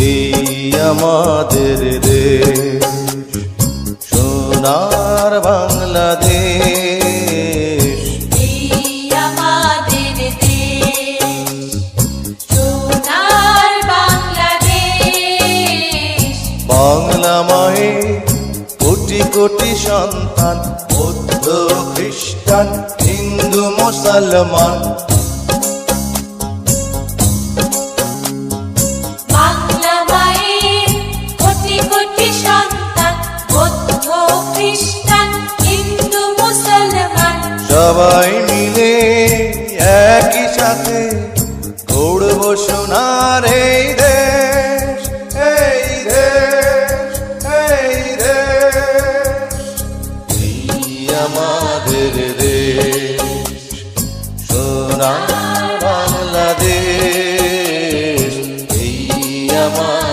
এই আমাদের দেশ, সোনার বাংলাদেশ। এই আমাদের দেশ, সোনার বাংলাদেশ। বাংলা মায়ে কোটি কোটি সন্তান, বৌদ্ধ খ্রিস্টান হিন্দু মুসলমান। বাংলা মায়ের কোটি কোটি সন্তান, বৌদ্ধ খ্রিস্টান হিন্দু মুসলমান। সবাই মিলে একই সাথে গড়ব সোনার এই দেশ, এই দেশ, এই দেশ। এই আমাদের দেশ, সোনার বাংলাদেশ। এই আমার